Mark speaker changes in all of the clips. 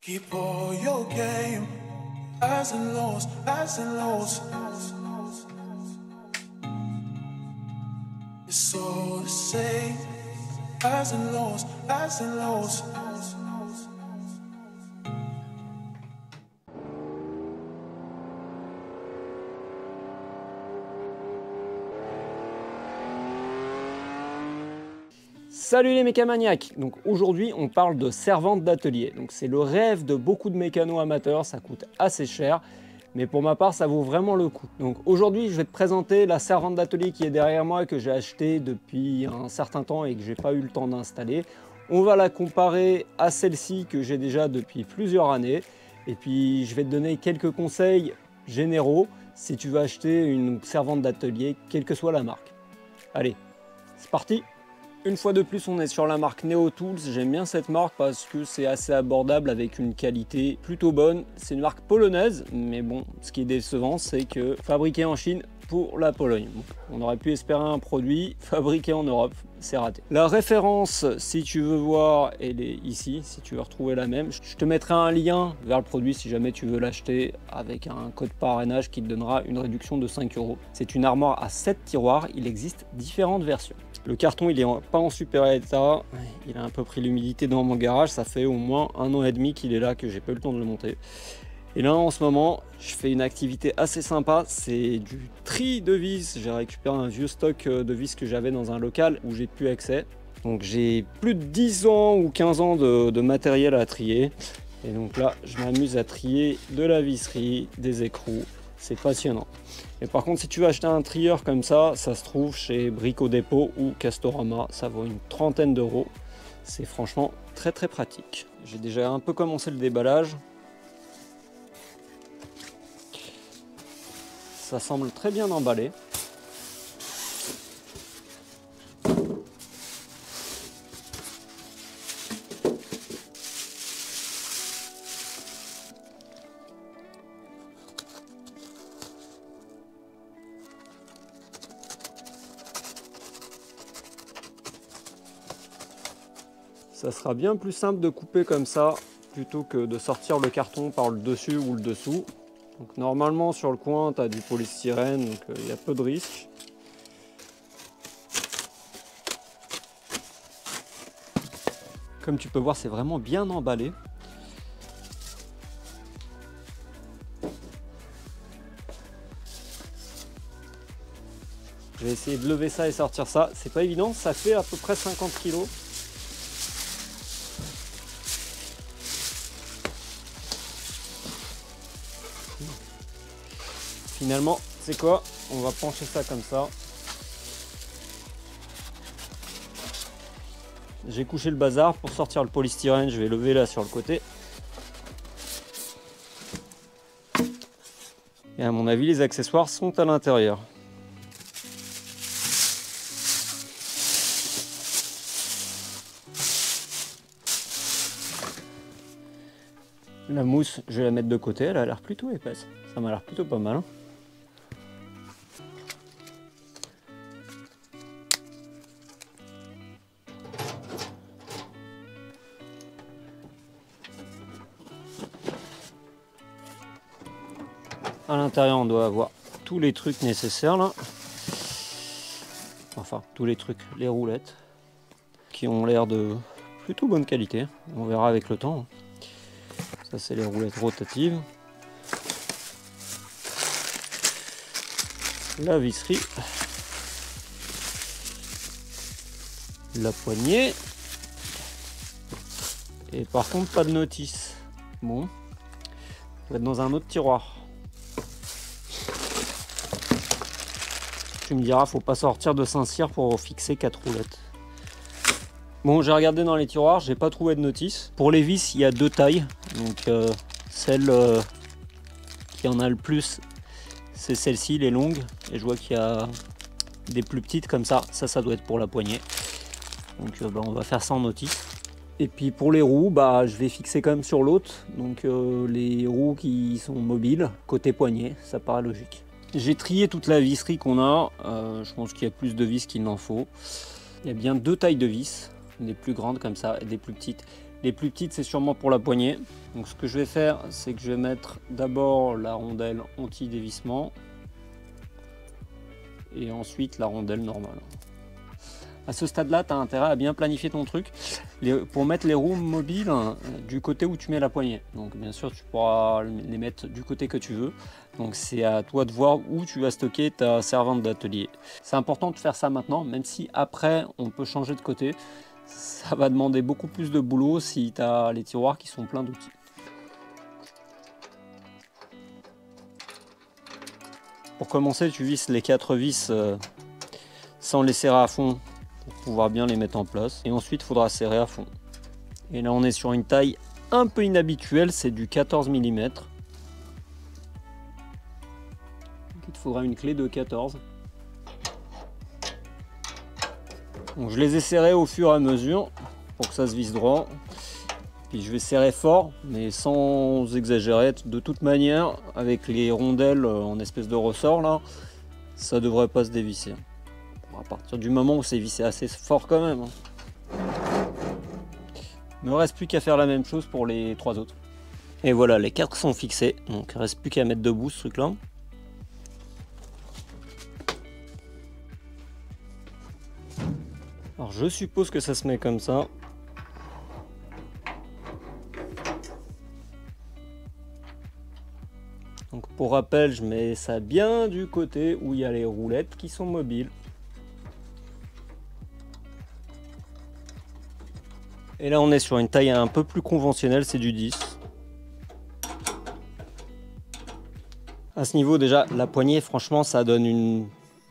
Speaker 1: Keep all your game, highs and lows, highs and lows. It's all the same, highs and lows, highs and lows.
Speaker 2: Salut les mécamaniacs. Donc aujourd'hui on parle de servante d'atelier. Donc c'est le rêve de beaucoup de mécanos amateurs, ça coûte assez cher, mais pour ma part ça vaut vraiment le coup. Donc aujourd'hui je vais te présenter la servante d'atelier qui est derrière moi, que j'ai acheté depuis un certain temps et que j'ai pas eu le temps d'installer. On va la comparer à celle-ci que j'ai déjà depuis plusieurs années, et puis je vais te donner quelques conseils généraux si tu veux acheter une servante d'atelier, quelle que soit la marque. Allez, c'est parti! Une fois de plus, on est sur la marque NeoTools. J'aime bien cette marque parce que c'est assez abordable avec une qualité plutôt bonne. C'est une marque polonaise, mais bon, ce qui est décevant, c'est que fabriqué en Chine pour la Pologne. On aurait pu espérer un produit fabriqué en Europe, c'est raté. La référence, si tu veux voir, elle est ici, si tu veux retrouver la même. Je te mettrai un lien vers le produit si jamais tu veux l'acheter avec un code parrainage qui te donnera une réduction de 5 €. C'est une armoire à 7 tiroirs, il existe différentes versions. Le carton, il est pas en super état, il a un peu pris l'humidité dans mon garage, ça fait au moins 1 an et demi qu'il est là, que j'ai pas eu le temps de le monter. Et là en ce moment, je fais une activité assez sympa, c'est du tri de vis. J'ai récupéré un vieux stock de vis que j'avais dans un local où j'ai plus accès. Donc j'ai plus de 10 ans ou 15 ans de matériel à trier. Et donc là, je m'amuse à trier de la visserie, des écrous. C'est passionnant. Et par contre, si tu veux acheter un trieur comme ça se trouve chez Brico Dépôt ou Castorama. Ça vaut une trentaine d'euros. C'est franchement très très pratique. J'ai déjà un peu commencé le déballage. Ça semble très bien emballé. Ça sera bien plus simple de couper comme ça plutôt que de sortir le carton par le dessus ou le dessous. Donc normalement sur le coin tu as du polystyrène, donc il y a peu de risques. Comme tu peux voir, c'est vraiment bien emballé. Je vais essayer de lever ça et sortir ça. C'est pas évident, ça fait à peu près 50 kg. Finalement, c'est quoi? On va pencher ça comme ça. J'ai couché le bazar. Pour sortir le polystyrène, je vais lever là sur le côté. Et à mon avis, les accessoires sont à l'intérieur. La mousse, je vais la mettre de côté. Elle a l'air plutôt épaisse. Ça m'a l'air plutôt pas mal. À l'intérieur, on doit avoir tous les trucs nécessaires là. Enfin, tous les trucs, les roulettes, qui ont l'air de plutôt bonne qualité. On verra avec le temps. Ça, c'est les roulettes rotatives. La visserie. La poignée. Et par contre, pas de notice. Bon. On va être dans un autre tiroir. Tu me diras, faut pas sortir de Saint-Cyr pour fixer 4 roulettes. Bon, j'ai regardé dans les tiroirs, j'ai pas trouvé de notice. Pour les vis, il y a 2 tailles. Donc celle qui en a le plus, c'est celle-ci, les longues. Et je vois qu'il y a des plus petites comme ça. Ça doit être pour la poignée. Donc on va faire ça en notice. Et puis pour les roues, je vais fixer quand même sur l'autre. Donc les roues qui sont mobiles, côté poignée, ça paraît logique. J'ai trié toute la visserie qu'on a. Je pense qu'il y a plus de vis qu'il n'en faut. Il y a bien 2 tailles de vis, des plus grandes comme ça et des plus petites. Les plus petites, c'est sûrement pour la poignée. Donc ce que je vais faire, c'est que je vais mettre d'abord la rondelle anti-dévissement et ensuite la rondelle normale. À ce stade-là, tu as intérêt à bien planifier ton truc pour mettre les roues mobiles du côté où tu mets la poignée. Donc bien sûr, tu pourras les mettre du côté que tu veux. Donc c'est à toi de voir où tu vas stocker ta servante d'atelier. C'est important de faire ça maintenant, même si après, on peut changer de côté. Ça va demander beaucoup plus de boulot si tu as les tiroirs qui sont pleins d'outils. Pour commencer, tu visses les 4 vis sans les serrer à fond pour pouvoir bien les mettre en place. Et ensuite, il faudra serrer à fond. Et là, on est sur une taille un peu inhabituelle, c'est du 14 mm. Il te faudra une clé de 14. Donc, je les ai serrés au fur et à mesure pour que ça se visse droit. Puis je vais serrer fort, mais sans exagérer. De toute manière, avec les rondelles en espèce de ressort là, ça devrait pas se dévisser. À partir du moment où c'est vissé assez fort quand même. Il ne me reste plus qu'à faire la même chose pour les 3 autres. Et voilà, les 4 sont fixés, donc il ne reste plus qu'à mettre debout ce truc là. Alors je suppose que ça se met comme ça. Donc pour rappel, je mets ça bien du côté où il y a les roulettes qui sont mobiles. Et là on est sur une taille un peu plus conventionnelle, c'est du 10. À ce niveau déjà, la poignée, franchement, ça donne une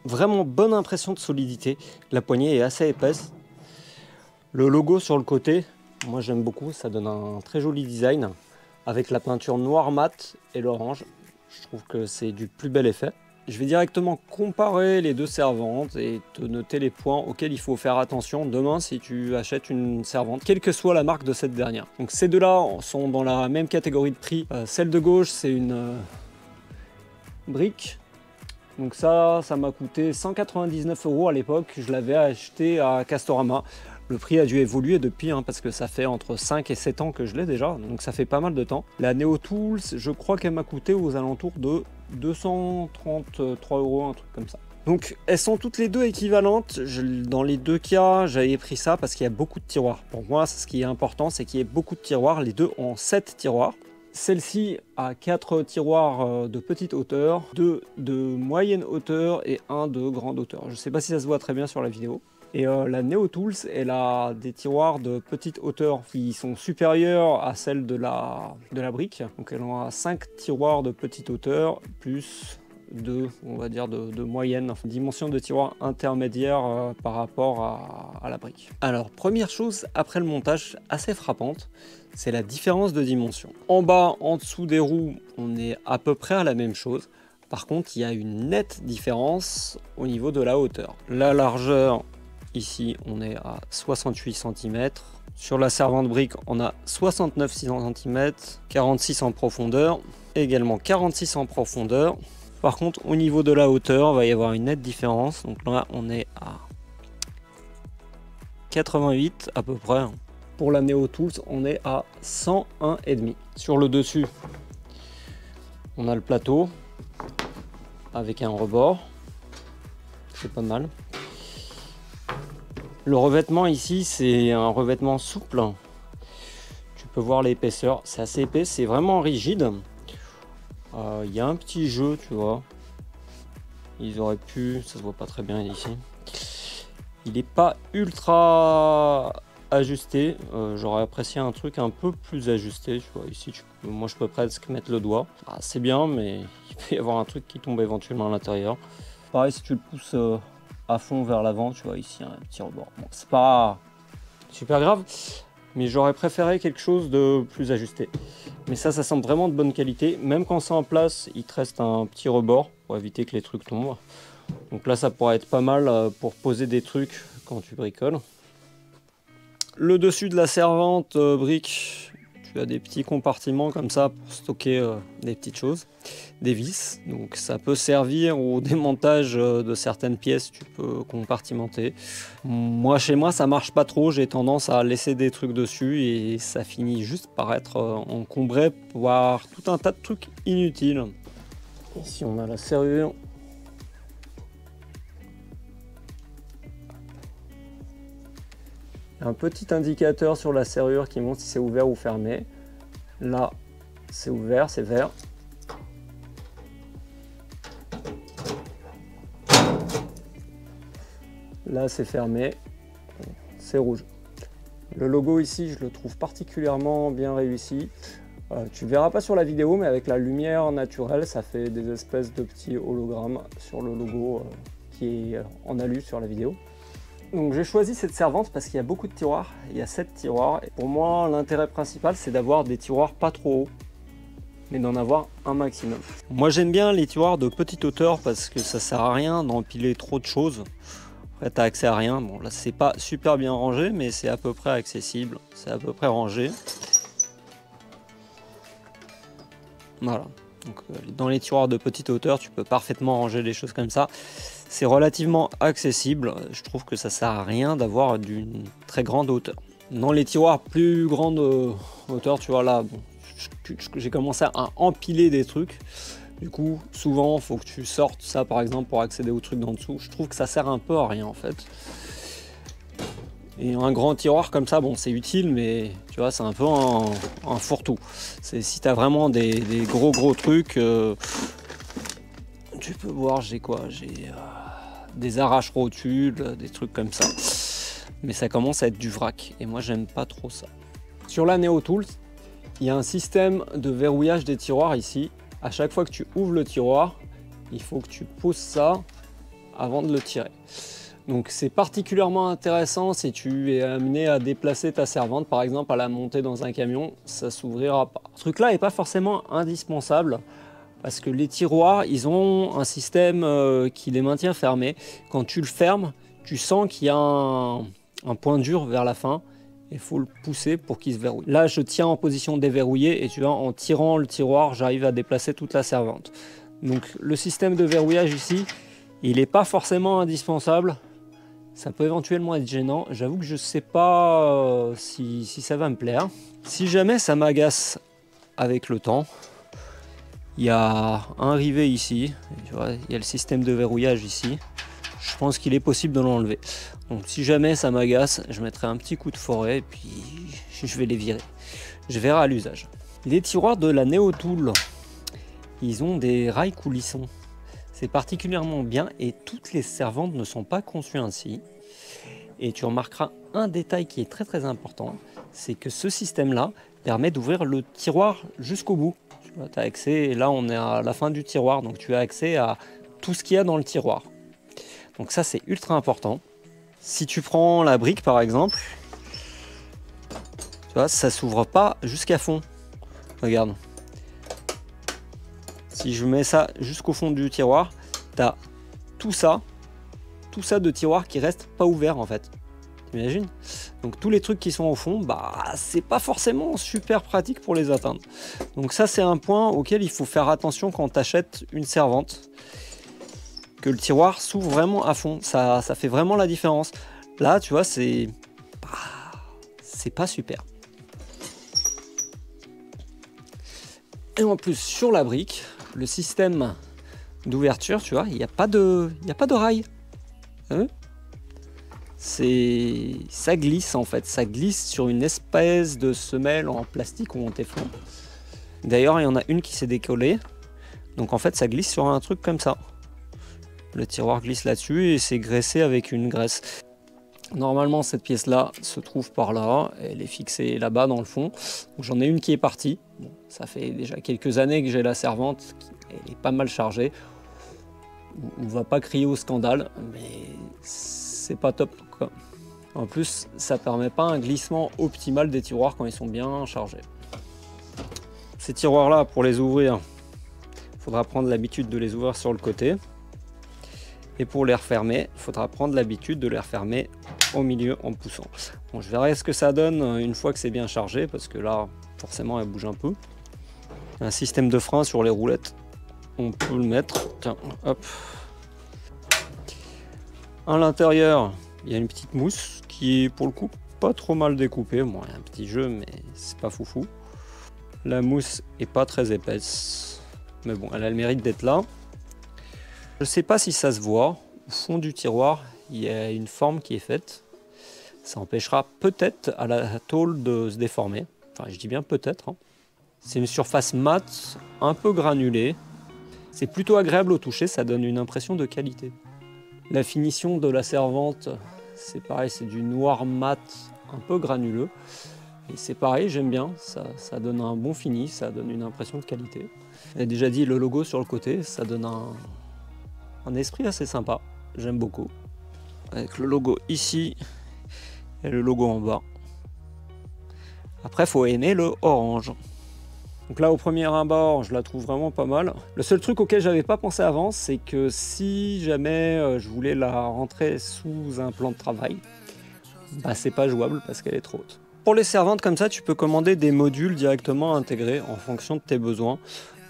Speaker 2: vraiment bonne impression de solidité. La poignée est assez épaisse. Le logo sur le côté, moi j'aime beaucoup, ça donne un très joli design. Avec la peinture noir mat et l'orange, je trouve que c'est du plus bel effet. Je vais directement comparer les deux servantes et te noter les points auxquels il faut faire attention demain si tu achètes une servante, quelle que soit la marque de cette dernière. Donc ces deux-là sont dans la même catégorie de prix. Celle de gauche, c'est une brique. Donc ça m'a coûté 199 € à l'époque. Je l'avais acheté à Castorama. Le prix a dû évoluer depuis, parce que ça fait entre 5 et 7 ans que je l'ai déjà, donc ça fait pas mal de temps. La Neo Tools, je crois qu'elle m'a coûté aux alentours de 233 €, un truc comme ça. Donc elles sont toutes les deux équivalentes. Dans les deux cas, j'avais pris ça parce qu'il y a beaucoup de tiroirs. Pour moi, ce qui est important, c'est qu'il y ait beaucoup de tiroirs. Les deux ont 7 tiroirs. Celle-ci a 4 tiroirs de petite hauteur, 2 de moyenne hauteur et 1 de grande hauteur. Je ne sais pas si ça se voit très bien sur la vidéo. Et la Neo Tools, elle a des tiroirs de petite hauteur qui sont supérieurs à celles de la brique. Donc elle a 5 tiroirs de petite hauteur plus 2, on va dire, de moyenne. Enfin, dimension de tiroir intermédiaire par rapport à la brique. Alors première chose après le montage assez frappante, c'est la différence de dimension. En bas, en dessous des roues, on est à peu près à la même chose. Par contre, il y a une nette différence au niveau de la hauteur. La largeur, ici, on est à 68 cm. Sur la servante brique, on a 69 cm, 46 en profondeur, également 46 en profondeur. Par contre, au niveau de la hauteur, il va y avoir une nette différence. Donc là, on est à 88 à peu près. Pour la Neo Tools, on est à 101,5. Sur le dessus, on a le plateau avec un rebord. C'est pas mal. Le revêtement ici, c'est un revêtement souple. Tu peux voir l'épaisseur, c'est assez épais, c'est vraiment rigide. Il y a un petit jeu, tu vois. Ils auraient pu, ça se voit pas très bien ici. Il n'est pas ultra ajusté. J'aurais apprécié un truc un peu plus ajusté. Tu vois, ici, moi je peux presque mettre le doigt. C'est bien, mais il peut y avoir un truc qui tombe éventuellement à l'intérieur. Pareil, si tu le pousses à fond vers l'avant, tu vois, ici un petit rebord. Bon, c'est pas super grave, mais j'aurais préféré quelque chose de plus ajusté. Mais ça semble vraiment de bonne qualité. Même quand c'est en place, il te reste un petit rebord pour éviter que les trucs tombent. Donc là, ça pourrait être pas mal pour poser des trucs quand tu bricoles. Le dessus de la servante brique, tu as des petits compartiments comme ça pour stocker des petites choses, des vis. Donc ça peut servir au démontage de certaines pièces, tu peux compartimenter. Moi chez moi ça marche pas trop, j'ai tendance à laisser des trucs dessus et ça finit juste par être encombré par tout un tas de trucs inutiles. Ici on a la serrure. Un petit indicateur sur la serrure qui montre si c'est ouvert ou fermé. Là, c'est ouvert, c'est vert. Là, c'est fermé, c'est rouge. Le logo ici, je le trouve particulièrement bien réussi. Tu ne verras pas sur la vidéo, mais avec la lumière naturelle, ça fait des espèces de petits hologrammes sur le logo qui est en alu sur la vidéo. Donc j'ai choisi cette servante parce qu'il y a beaucoup de tiroirs, il y a 7 tiroirs. Et pour moi, l'intérêt principal, c'est d'avoir des tiroirs pas trop hauts, mais d'en avoir un maximum. Moi j'aime bien les tiroirs de petite hauteur parce que ça sert à rien d'empiler trop de choses. Après tu n'as accès à rien. Bon là c'est pas super bien rangé, mais c'est à peu près accessible, c'est à peu près rangé. Voilà. Donc, dans les tiroirs de petite hauteur, tu peux parfaitement ranger les choses comme ça. C'est relativement accessible. Je trouve que ça sert à rien d'avoir d'une très grande hauteur. Dans les tiroirs plus grande hauteur, tu vois là, bon, j'ai commencé à empiler des trucs. Du coup, souvent, il faut que tu sortes ça par exemple pour accéder aux trucs d'en dessous. Je trouve que ça sert un peu à rien en fait. Et un grand tiroir comme ça, bon, c'est utile, mais tu vois, c'est un peu un fourre-tout. Si tu as vraiment des gros trucs, tu peux voir, j'ai quoi? J'ai des arrache-rotules, des trucs comme ça. Mais ça commence à être du vrac, et moi, j'aime pas trop ça. Sur la Neo Tools, il y a un système de verrouillage des tiroirs ici. À chaque fois que tu ouvres le tiroir, il faut que tu poses ça avant de le tirer. Donc c'est particulièrement intéressant si tu es amené à déplacer ta servante, par exemple à la monter dans un camion, ça s'ouvrira pas. Ce truc-là n'est pas forcément indispensable parce que les tiroirs, ils ont un système qui les maintient fermés. Quand tu le fermes, tu sens qu'il y a un point dur vers la fin. Il faut le pousser pour qu'il se verrouille. Là, je tiens en position déverrouillée et tu vois, en tirant le tiroir, j'arrive à déplacer toute la servante. Donc le système de verrouillage ici, il n'est pas forcément indispensable. Ça peut éventuellement être gênant. J'avoue que je ne sais pas si ça va me plaire. Si jamais ça m'agace avec le temps, il y a un rivet ici. Tu vois, il y a le système de verrouillage ici. Je pense qu'il est possible de l'enlever. Donc si jamais ça m'agace, je mettrai un petit coup de forêt et puis je vais les virer. Je verrai à l'usage. Les tiroirs de la Neo Tool, ils ont des rails coulissants. C'est particulièrement bien et toutes les servantes ne sont pas conçues ainsi. Et tu remarqueras un détail qui est très important, c'est que ce système-là permet d'ouvrir le tiroir jusqu'au bout. Tu vois, as accès, là on est à la fin du tiroir, donc tu as accès à tout ce qu'il y a dans le tiroir. Donc ça c'est ultra important. Si tu prends la brique par exemple, tu vois, ça s'ouvre pas jusqu'à fond. Regarde. Si je mets ça jusqu'au fond du tiroir, tu as tout ça de tiroir qui reste pas ouvert en fait. T'imagines? Donc tous les trucs qui sont au fond, bah c'est pas forcément super pratique pour les atteindre. Donc ça c'est un point auquel il faut faire attention quand tu achètes une servante. Que le tiroir s'ouvre vraiment à fond, ça fait vraiment la différence. Là tu vois, c'est pas super. Et en plus sur la brique, le système d'ouverture, tu vois, il n'y a pas de rail. Ça glisse en fait, ça glisse sur une espèce de semelle en plastique ou en téflon. D'ailleurs, il y en a une qui s'est décollée. Donc en fait, ça glisse sur un truc comme ça. Le tiroir glisse là-dessus et c'est graissé avec une graisse. Normalement, cette pièce-là se trouve par là. Elle est fixée là-bas dans le fond. J'en ai une qui est partie. Bon, ça fait déjà quelques années que j'ai la servante. Elle est pas mal chargée. On ne va pas crier au scandale, mais c'est pas top quoi. En plus, ça permet pas un glissement optimal des tiroirs quand ils sont bien chargés. Ces tiroirs-là, pour les ouvrir, il faudra prendre l'habitude de les ouvrir sur le côté. Et pour les refermer, il faudra prendre l'habitude de les refermer au milieu en poussant. Bon, je verrai ce que ça donne une fois que c'est bien chargé, parce que là, forcément elle bouge un peu. Un système de frein sur les roulettes, on peut le mettre, tiens, hop. À l'intérieur, il y a une petite mousse qui est pour le coup pas trop mal découpée. Bon, il y a un petit jeu, mais c'est pas foufou. La mousse est pas très épaisse, mais bon, elle a le mérite d'être là. Je sais pas si ça se voit, au fond du tiroir, il y a une forme qui est faite. Ça empêchera peut-être à la tôle de se déformer. Enfin, je dis bien peut-être, hein. C'est une surface mate, un peu granulée. C'est plutôt agréable au toucher, ça donne une impression de qualité. La finition de la servante, c'est pareil, c'est du noir mat, un peu granuleux. Et c'est pareil, j'aime bien, ça donne un bon fini, ça donne une impression de qualité. J'ai déjà dit le logo sur le côté, ça donne un esprit assez sympa, j'aime beaucoup. Avec le logo ici et le logo en bas. Après, il faut aimer le orange. Donc là, au premier abord, je la trouve vraiment pas mal. Le seul truc auquel j'avais pas pensé avant, c'est que si jamais je voulais la rentrer sous un plan de travail, bah c'est pas jouable parce qu'elle est trop haute. Pour les servantes comme ça, tu peux commander des modules directement intégrés en fonction de tes besoins.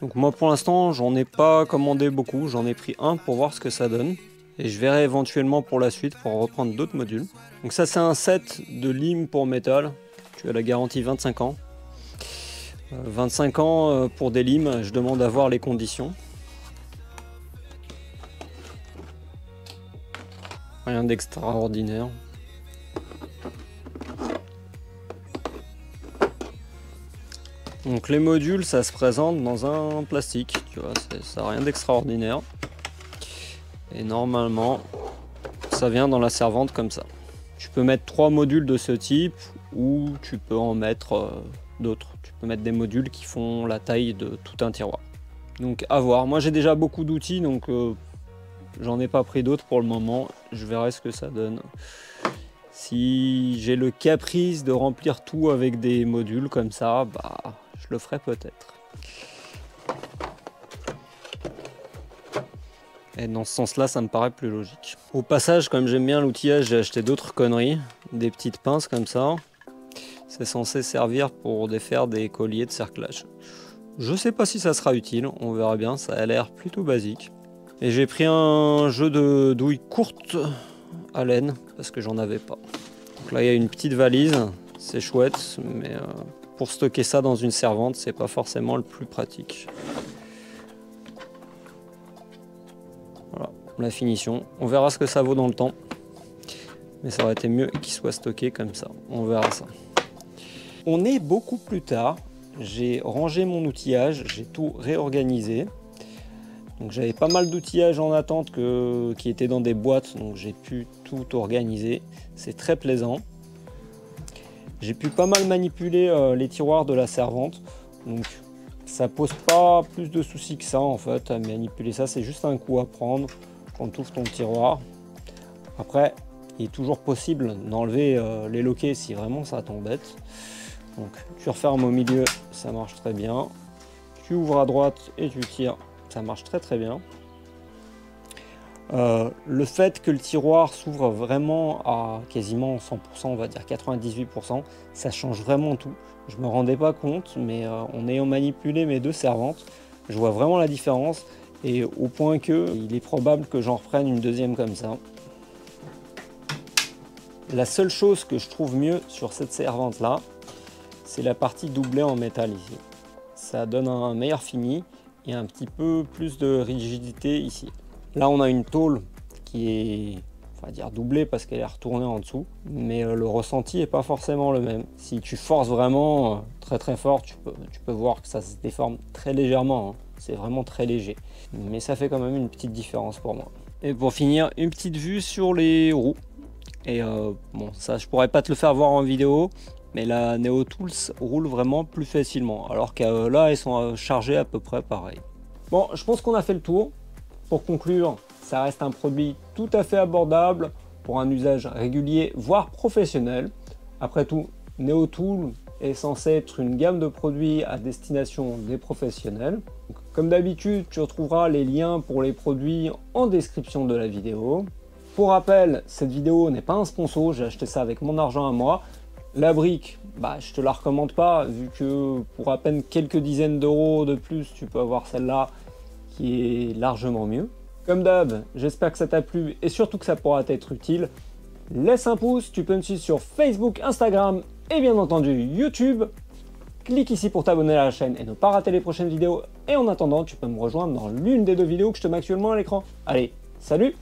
Speaker 2: Donc moi, pour l'instant, j'en ai pas commandé beaucoup. J'en ai pris un pour voir ce que ça donne. Et je verrai éventuellement pour la suite pour reprendre d'autres modules. Donc ça, c'est un set de limes pour métal. Tu as la garantie 25 ans. 25 ans pour des limes, je demande à voir les conditions. Rien d'extraordinaire. Donc les modules, ça se présente dans un plastique, tu vois, ça n'a rien d'extraordinaire. Et normalement, ça vient dans la servante comme ça. Tu peux mettre 3 modules de ce type ou tu peux en mettre d'autres. Tu peux mettre des modules qui font la taille de tout un tiroir. Donc à voir. Moi j'ai déjà beaucoup d'outils, donc j'en ai pas pris d'autres pour le moment. Je verrai ce que ça donne. Si j'ai le caprice de remplir tout avec des modules comme ça, bah je le ferai peut-être. Et dans ce sens-là, ça me paraît plus logique. Au passage, comme j'aime bien l'outillage, j'ai acheté d'autres conneries. Des petites pinces comme ça. C'est censé servir pour défaire des colliers de cerclage. Je sais pas si ça sera utile, on verra bien, ça a l'air plutôt basique. Et j'ai pris un jeu de douilles courtes à laine, parce que j'en avais pas. Donc là il y a une petite valise, c'est chouette, mais pour stocker ça dans une servante, c'est pas forcément le plus pratique. Voilà, la finition. On verra ce que ça vaut dans le temps. Mais ça aurait été mieux qu'il soit stocké comme ça, on verra ça. On est beaucoup plus tard, j'ai rangé mon outillage, j'ai tout réorganisé. Donc j'avais pas mal d'outillages en attente qui étaient dans des boîtes, donc j'ai pu tout organiser. C'est très plaisant. J'ai pu pas mal manipuler les tiroirs de la servante. Donc ça pose pas plus de soucis que ça en fait à manipuler ça, c'est juste un coup à prendre quand tu ouvres ton tiroir. Après, il est toujours possible d'enlever les loquets si vraiment ça t'embête. Donc tu refermes au milieu, ça marche très bien. Tu ouvres à droite et tu tires, ça marche très très bien. Le fait que le tiroir s'ouvre vraiment à quasiment 100%, on va dire 98%, ça change vraiment tout. Je me rendais pas compte, mais en ayant manipulé mes deux servantes, je vois vraiment la différence. Et au point que il est probable que j'en reprenne une deuxième comme ça. La seule chose que je trouve mieux sur cette servante là, c'est la partie doublée en métal ici. Ça donne un meilleur fini et un petit peu plus de rigidité ici. Là on a une tôle qui est, on va dire, doublée parce qu'elle est retournée en dessous, mais le ressenti n'est pas forcément le même. Si tu forces vraiment très très fort, tu peux voir que ça se déforme très légèrement, hein. C'est vraiment très léger, mais ça fait quand même une petite différence pour moi. Et pour finir, une petite vue sur les roues. Et bon, ça je pourrais pas te le faire voir en vidéo, mais la Neo Tools roule vraiment plus facilement, alors que là elles sont chargées à peu près pareil. Bon, je pense qu'on a fait le tour. Pour conclure, ça reste un produit tout à fait abordable pour un usage régulier, voire professionnel. Après tout, Neo Tools est censé être une gamme de produits à destination des professionnels. Comme d'habitude, tu retrouveras les liens pour les produits en description de la vidéo. Pour rappel, cette vidéo n'est pas un sponsor, j'ai acheté ça avec mon argent à moi. La brique, bah, je te la recommande pas, vu que pour à peine quelques dizaines d'euros de plus, tu peux avoir celle-là qui est largement mieux. Comme d'hab, j'espère que ça t'a plu et surtout que ça pourra t'être utile. Laisse un pouce, tu peux me suivre sur Facebook, Instagram et bien entendu YouTube. Clique ici pour t'abonner à la chaîne et ne pas rater les prochaines vidéos. Et en attendant, tu peux me rejoindre dans l'une des deux vidéos que je te mets actuellement à l'écran. Allez, salut!